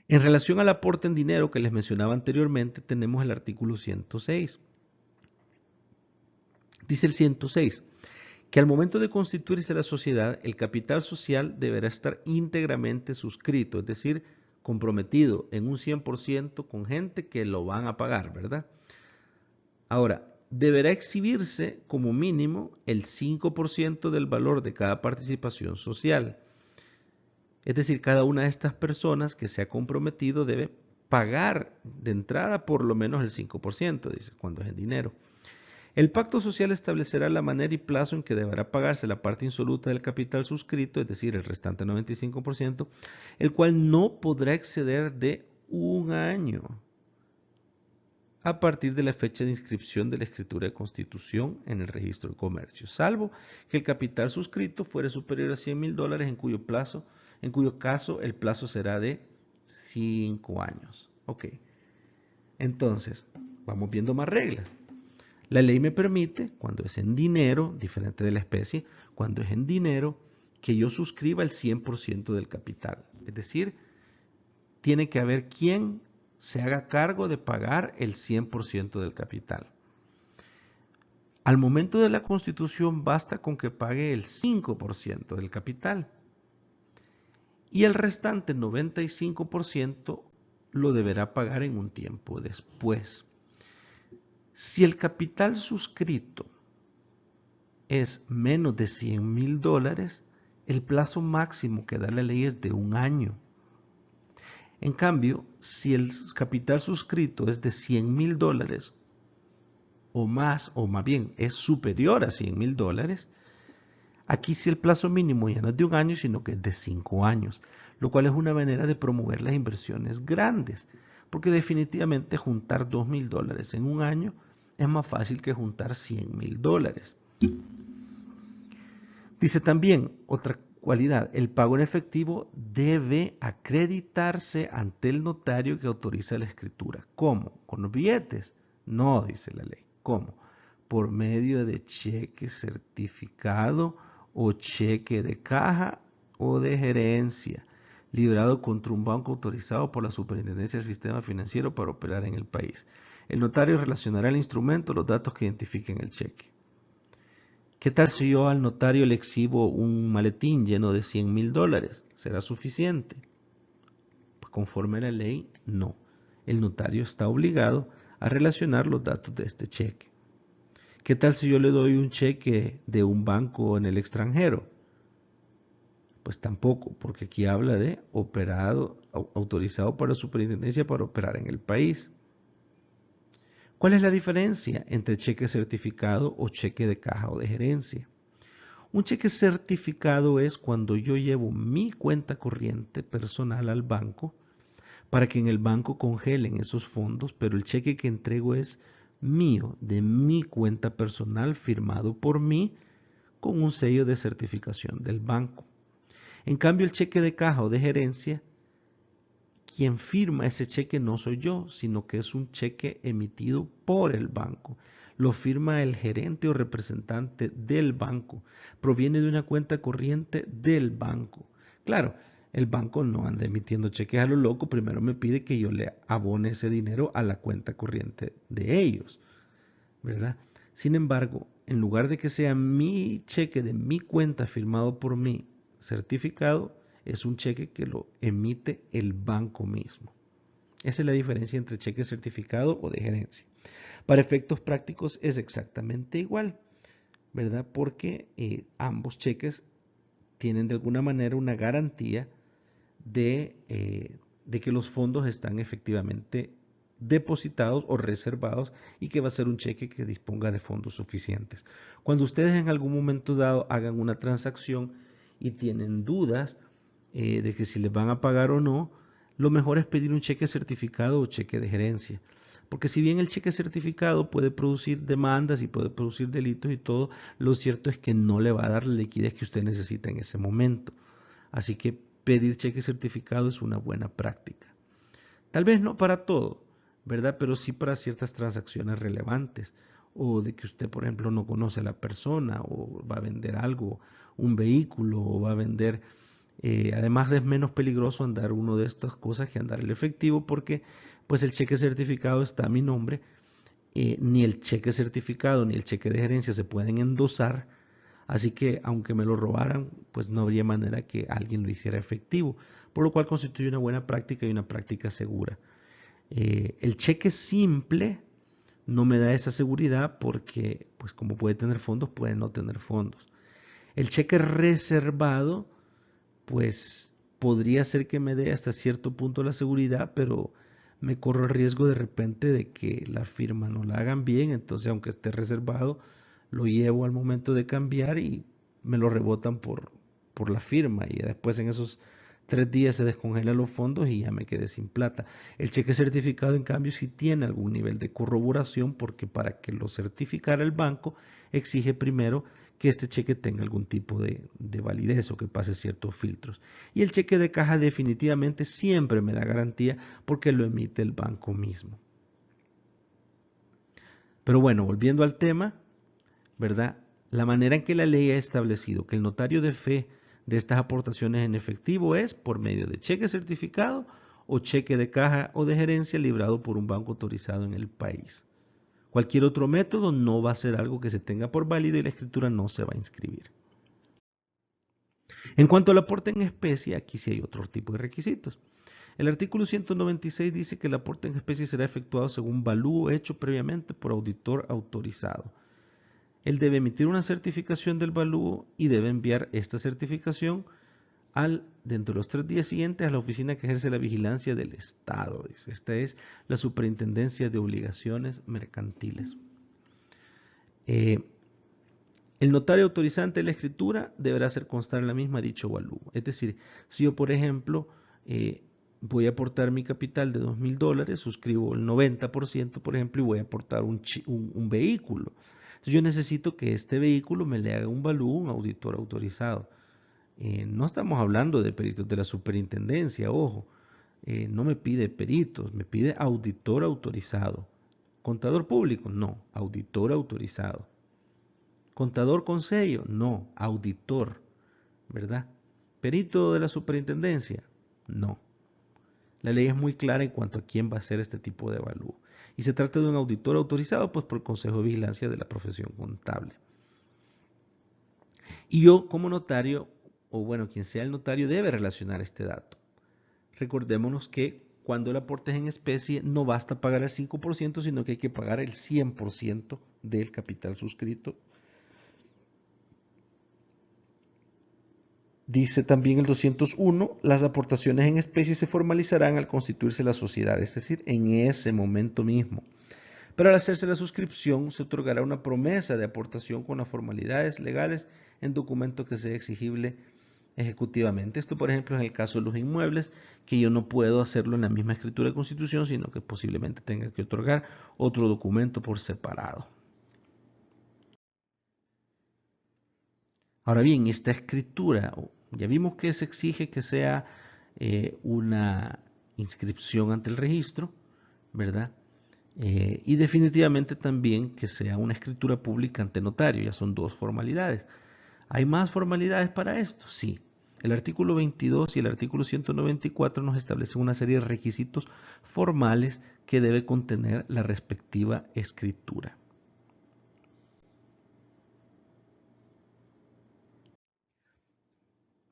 En relación al aporte en dinero que les mencionaba anteriormente, tenemos el artículo 106. Dice el 106 que al momento de constituirse la sociedad, el capital social deberá estar íntegramente suscrito, es decir, comprometido en un 100% con gente que lo van a pagar, ¿verdad? Ahora, deberá exhibirse como mínimo el 5% del valor de cada participación social. Es decir, cada una de estas personas que se ha comprometido debe pagar de entrada por lo menos el 5%, dice, cuando es en dinero. El pacto social establecerá la manera y plazo en que deberá pagarse la parte insoluta del capital suscrito, es decir, el restante 95%, el cual no podrá exceder de un año a partir de la fecha de inscripción de la escritura de constitución en el registro de comercio, salvo que el capital suscrito fuere superior a $100,000, en cuyo caso el plazo será de 5 años. Ok, entonces, vamos viendo más reglas. La ley me permite, cuando es en dinero, diferente de la especie, cuando es en dinero, que yo suscriba el 100% del capital. Es decir, tiene que haber quien se haga cargo de pagar el 100% del capital. Al momento de la constitución basta con que pague el 5% del capital. Y el restante 95% lo deberá pagar en un tiempo después. Si el capital suscrito es menos de $100,000, el plazo máximo que da la ley es de un año. En cambio, si el capital suscrito es de $100,000 o más bien es superior a $100,000, aquí sí el plazo mínimo ya no es de un año, sino que es de 5 años, lo cual es una manera de promover las inversiones grandes, porque definitivamente juntar $2,000 en un año es más fácil que juntar $100,000. Dice también otra cualidad, el pago en efectivo debe acreditarse ante el notario que autoriza la escritura. ¿Cómo? ¿Con los billetes? No, dice la ley. ¿Cómo? Por medio de cheque certificado o cheque de caja o de gerencia, librado contra un banco autorizado por la Superintendencia del Sistema Financiero para operar en el país. El notario relacionará el instrumento, los datos que identifiquen el cheque. ¿Qué tal si yo al notario le exhibo un maletín lleno de $100,000? ¿Será suficiente? Pues conforme a la ley, no. El notario está obligado a relacionar los datos de este cheque. ¿Qué tal si yo le doy un cheque de un banco en el extranjero? Pues tampoco, porque aquí habla de autorizado por la superintendencia para operar en el país. ¿Cuál es la diferencia entre cheque certificado o cheque de caja o de gerencia? Un cheque certificado es cuando yo llevo mi cuenta corriente personal al banco para que en el banco congelen esos fondos, pero el cheque que entrego es mío, de mi cuenta personal, firmado por mí, con un sello de certificación del banco. En cambio, el cheque de caja o de gerencia, quien firma ese cheque no soy yo, sino que es un cheque emitido por el banco. Lo firma el gerente o representante del banco. Proviene de una cuenta corriente del banco. Claro, el banco no anda emitiendo cheques a lo loco. Primero me pide que yo le abone ese dinero a la cuenta corriente de ellos, ¿verdad? Sin embargo, en lugar de que sea mi cheque de mi cuenta firmado por mí, certificado, es un cheque que lo emite el banco mismo. Esa es la diferencia entre cheque certificado o de gerencia. Para efectos prácticos es exactamente igual, ¿verdad? Porque ambos cheques tienen de alguna manera una garantía de que los fondos están efectivamente depositados o reservados y que va a ser un cheque que disponga de fondos suficientes. Cuando ustedes en algún momento dado hagan una transacción y tienen dudas de que si les van a pagar o no, lo mejor es pedir un cheque certificado o cheque de gerencia. Porque si bien el cheque certificado puede producir demandas y puede producir delitos y todo, lo cierto es que no le va a dar la liquidez que usted necesita en ese momento. Así que pedir cheque certificado es una buena práctica. Tal vez no para todo, ¿verdad? Pero sí para ciertas transacciones relevantes. O de que usted, por ejemplo, no conoce a la persona o va a vender algo, un vehículo o va a vender Además es menos peligroso andar uno de estas cosas que andar el efectivo porque pues el cheque certificado está a mi nombre. Ni el cheque certificado ni el cheque de gerencia se pueden endosar, así que aunque me lo robaran, pues no habría manera que alguien lo hiciera efectivo, por lo cual constituye una buena práctica y una práctica segura. El cheque simple no me da esa seguridad porque, pues como puede tener fondos, puede no tener fondos. El cheque reservado, pues podría ser que me dé hasta cierto punto la seguridad, pero me corro el riesgo de repente de que la firma no la hagan bien, entonces aunque esté reservado, lo llevo al momento de cambiar y me lo rebotan por la firma y después en esos 3 días se descongelan los fondos y ya me quedé sin plata. El cheque certificado, en cambio, sí tiene algún nivel de corroboración porque para que lo certificara el banco exige primero que este cheque tenga algún tipo de validez o que pase ciertos filtros. Y el cheque de caja definitivamente siempre me da garantía porque lo emite el banco mismo. Pero bueno, volviendo al tema, ¿verdad? La manera en que la ley ha establecido que el notario de fe de estas aportaciones en efectivo es por medio de cheque certificado o cheque de caja o de gerencia librado por un banco autorizado en el país. Cualquier otro método no va a ser algo que se tenga por válido y la escritura no se va a inscribir. En cuanto al aporte en especie, aquí sí hay otro tipo de requisitos. El artículo 196 dice que el aporte en especie será efectuado según valúo hecho previamente por auditor autorizado. Él debe emitir una certificación del valúo y debe enviar esta certificación dentro de los 3 días siguientes a la oficina que ejerce la vigilancia del Estado. Dice. Esta es la Superintendencia de Obligaciones Mercantiles. El notario autorizante de la escritura deberá hacer constar en la misma dicho valúo. Es decir, si yo, por ejemplo, voy a aportar mi capital de $2,000, suscribo el 90%, por ejemplo, y voy a aportar un vehículo. Entonces yo necesito que este vehículo me le haga un valúo un auditor autorizado. No estamos hablando de peritos de la superintendencia, ojo. No me pide peritos, me pide auditor autorizado. ¿Contador público? No, auditor autorizado. ¿Contador con sello? No, auditor, ¿verdad? ¿Perito de la superintendencia? No. La ley es muy clara en cuanto a quién va a hacer este tipo de evalúo. Y se trata de un auditor autorizado pues, por el Consejo de Vigilancia de la Profesión Contable. Y yo como notario, o bueno, quien sea el notario, debe relacionar este dato. Recordémonos que cuando el aporte es en especie no basta pagar el 5%, sino que hay que pagar el 100% del capital suscrito. Dice también el 201, las aportaciones en especie se formalizarán al constituirse la sociedad, es decir, en ese momento mismo. Pero al hacerse la suscripción se otorgará una promesa de aportación con las formalidades legales en documento que sea exigible ejecutivamente. Esto, por ejemplo, en el caso de los inmuebles, que yo no puedo hacerlo en la misma escritura de constitución, sino que posiblemente tenga que otorgar otro documento por separado. Ahora bien, esta escritura, ya vimos que se exige que sea una inscripción ante el registro, ¿verdad? Y definitivamente también que sea una escritura pública ante notario, ya son dos formalidades. ¿Hay más formalidades para esto? Sí. El artículo 22 y el artículo 194 nos establecen una serie de requisitos formales que debe contener la respectiva escritura.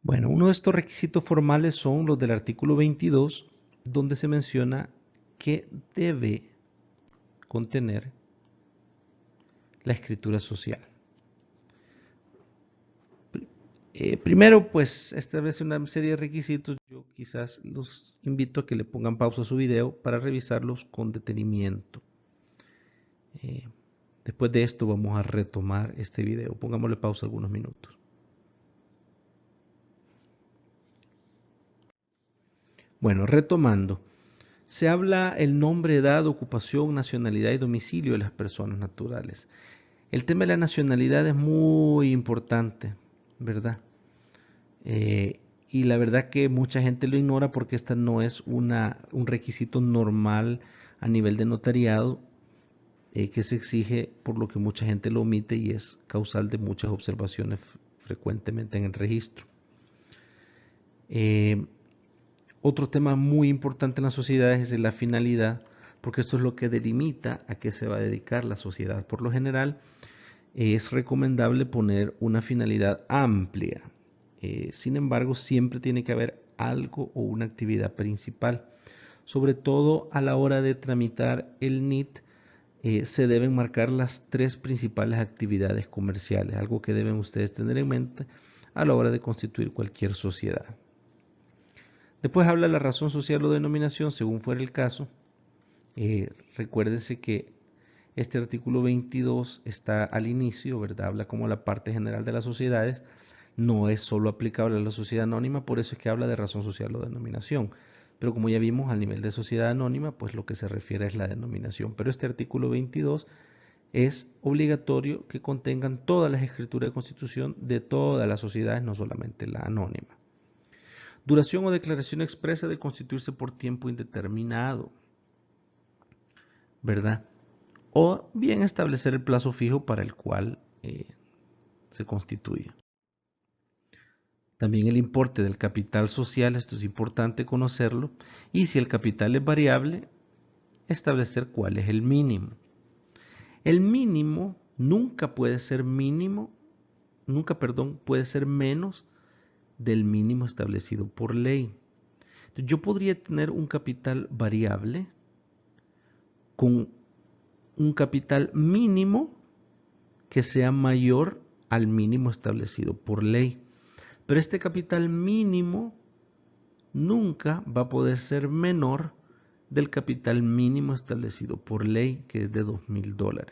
Bueno, uno de estos requisitos formales son los del artículo 22, donde se menciona que debe contener la escritura social. Primero, pues establece una serie de requisitos. Yo quizás los invito a que le pongan pausa a su video para revisarlos con detenimiento. Después de esto vamos a retomar este video. Pongámosle pausa algunos minutos. Bueno, retomando. Se habla el nombre, edad, ocupación, nacionalidad y domicilio de las personas naturales. El tema de la nacionalidad es muy importante, ¿verdad? Y la verdad que mucha gente lo ignora porque esta no es un requisito normal a nivel de notariado que se exige, por lo que mucha gente lo omite y es causal de muchas observaciones frecuentemente en el registro. Otro tema muy importante en las sociedades es la finalidad, porque esto es lo que delimita a qué se va a dedicar la sociedad. Por lo general, es recomendable poner una finalidad amplia. Sin embargo, siempre tiene que haber algo o una actividad principal. Sobre todo a la hora de tramitar el NIT, se deben marcar las tres principales actividades comerciales, algo que deben ustedes tener en mente a la hora de constituir cualquier sociedad. Después habla la razón social o denominación, según fuera el caso. Recuérdense que este artículo 22 está al inicio, ¿verdad? Habla como la parte general de las sociedades. No es solo aplicable a la sociedad anónima, por eso es que habla de razón social o denominación. Pero como ya vimos, al nivel de sociedad anónima, pues lo que se refiere es la denominación. Pero este artículo 22 es obligatorio que contengan todas las escrituras de constitución de todas las sociedades, no solamente la anónima. Duración o declaración expresa de constituirse por tiempo indeterminado, ¿verdad? O bien establecer el plazo fijo para el cual se constituye. También el importe del capital social, esto es importante conocerlo, y si el capital es variable, establecer cuál es el mínimo. El mínimo nunca puede ser puede ser menos del mínimo establecido por ley. Entonces, yo podría tener un capital variable con un capital mínimo que sea mayor al mínimo establecido por ley. Pero este capital mínimo nunca va a poder ser menor del capital mínimo establecido por ley, que es de $2,000.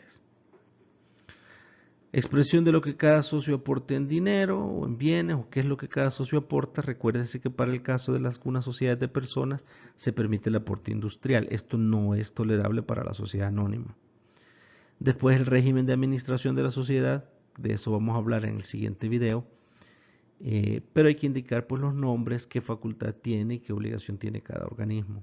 Expresión de lo que cada socio aporte en dinero o en bienes, o qué es lo que cada socio aporta. Recuérdense que para el caso de algunas sociedades de personas se permite el aporte industrial. Esto no es tolerable para la sociedad anónima. Después el régimen de administración de la sociedad, de eso vamos a hablar en el siguiente video. Pero hay que indicar pues los nombres, qué facultad tiene y qué obligación tiene cada organismo.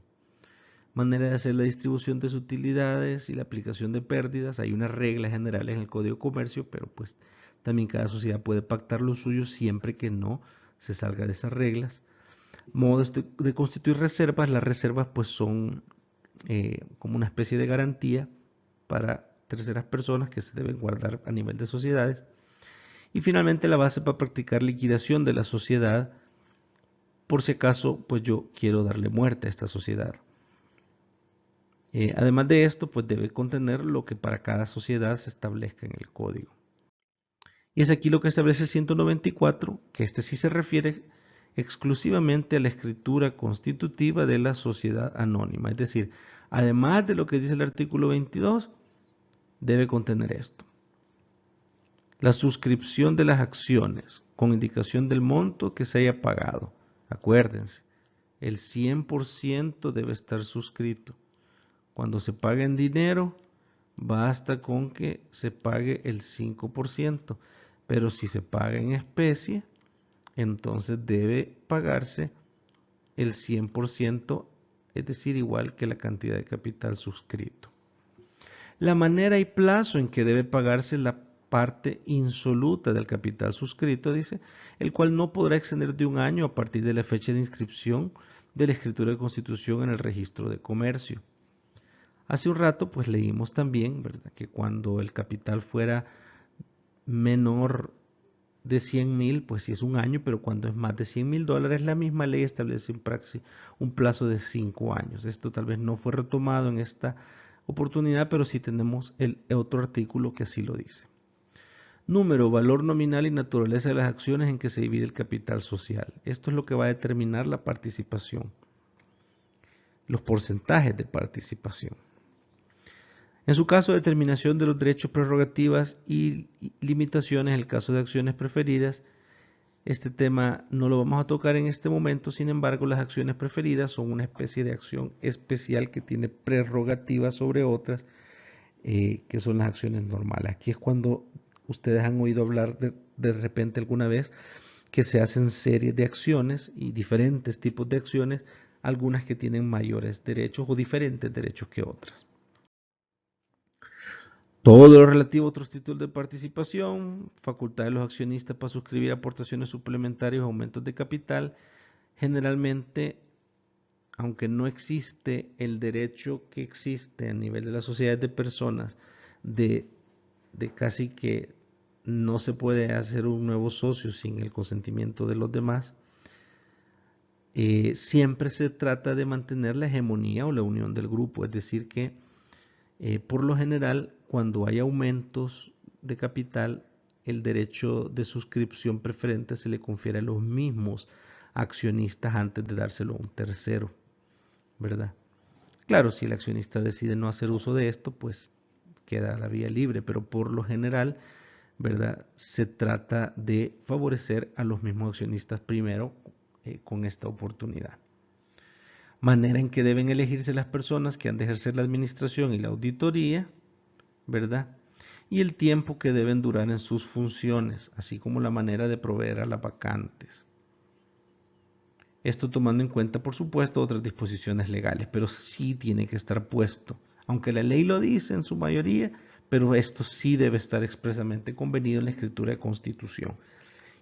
Manera de hacer la distribución de sus utilidades y la aplicación de pérdidas. Hay unas reglas generales en el Código de Comercio, pero pues también cada sociedad puede pactar lo suyo siempre que no se salga de esas reglas. Modos de constituir reservas. Las reservas pues son como una especie de garantía para terceras personas que se deben guardar a nivel de sociedades. Y finalmente la base para practicar liquidación de la sociedad, por si acaso pues yo quiero darle muerte a esta sociedad. Además de esto, pues debe contener lo que para cada sociedad se establezca en el código. Y es aquí lo que establece el 194, que este sí se refiere exclusivamente a la escritura constitutiva de la sociedad anónima. Es decir, además de lo que dice el artículo 22, debe contener esto. La suscripción de las acciones con indicación del monto que se haya pagado. Acuérdense, el 100% debe estar suscrito. Cuando se paga en dinero, basta con que se pague el 5%, pero si se paga en especie, entonces debe pagarse el 100%, es decir, igual que la cantidad de capital suscrito. La manera y plazo en que debe pagarse la parte insoluta del capital suscrito, dice, el cual no podrá exceder de un año a partir de la fecha de inscripción de la escritura de constitución en el registro de comercio. Hace un rato pues leímos también, ¿verdad?, que cuando el capital fuera menor de 100,000, pues sí es un año, pero cuando es más de $100,000, la misma ley establece un plazo de 5 años. Esto tal vez no fue retomado en esta oportunidad, pero sí tenemos el otro artículo que así lo dice. Número, valor nominal y naturaleza de las acciones en que se divide el capital social. Esto es lo que va a determinar la participación, los porcentajes de participación. En su caso, determinación de los derechos, prerrogativas y limitaciones en el caso de acciones preferidas. Este tema no lo vamos a tocar en este momento, sin embargo, las acciones preferidas son una especie de acción especial que tiene prerrogativas sobre otras, que son las acciones normales. Aquí es cuando ustedes han oído hablar de repente alguna vez que se hacen series de acciones y diferentes tipos de acciones, algunas que tienen mayores derechos o diferentes derechos que otras. Todo lo relativo a otros títulos de participación, facultad de los accionistas para suscribir aportaciones suplementarias o aumentos de capital, generalmente, aunque no existe el derecho que existe a nivel de las sociedades de personas de casi que no se puede hacer un nuevo socio sin el consentimiento de los demás, siempre se trata de mantener la hegemonía o la unión del grupo, es decir que por lo general cuando hay aumentos de capital, el derecho de suscripción preferente se le confiere a los mismos accionistas antes de dárselo a un tercero, ¿verdad? Claro, si el accionista decide no hacer uso de esto, pues queda la vía libre, pero por lo general, ¿verdad? Se trata de favorecer a los mismos accionistas primero con esta oportunidad. Manera en que deben elegirse las personas que han de ejercer la administración y la auditoría, ¿verdad? Y el tiempo que deben durar en sus funciones, así como la manera de proveer a las vacantes. Esto tomando en cuenta, por supuesto, otras disposiciones legales, pero sí tiene que estar puesto. Aunque la ley lo dice en su mayoría, pero esto sí debe estar expresamente convenido en la escritura de constitución.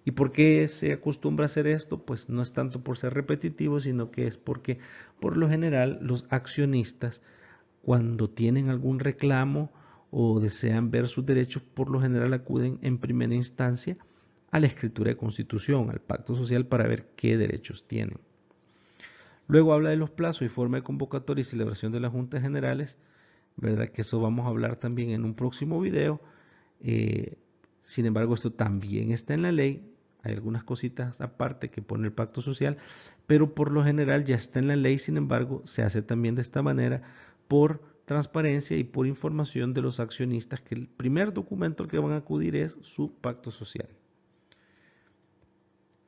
¿Y por qué se acostumbra a hacer esto? Pues no es tanto por ser repetitivo, sino que es porque por lo general los accionistas, cuando tienen algún reclamo o desean ver sus derechos, por lo general acuden en primera instancia a la escritura de constitución, al pacto social, para ver qué derechos tienen. Luego habla de los plazos y forma de convocatoria y celebración de las juntas generales, ¿verdad? Que eso vamos a hablar también en un próximo video. Sin embargo, esto también está en la ley. Hay algunas cositas aparte que pone el pacto social, pero por lo general ya está en la ley. Sin embargo, se hace también de esta manera por transparencia y por información de los accionistas, que el primer documento al que van a acudir es su pacto social.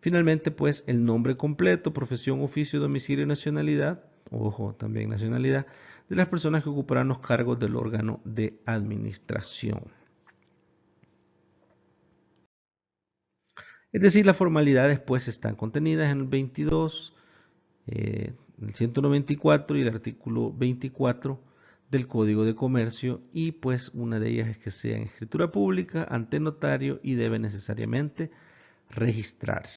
Finalmente, pues, el nombre completo, profesión, oficio, domicilio y nacionalidad, ojo, también nacionalidad, de las personas que ocuparán los cargos del órgano de administración. Es decir, las formalidades pues están contenidas en el 22, el 194 y el artículo 24 del Código de Comercio, y pues una de ellas es que sea en escritura pública ante notario y debe necesariamente registrarse.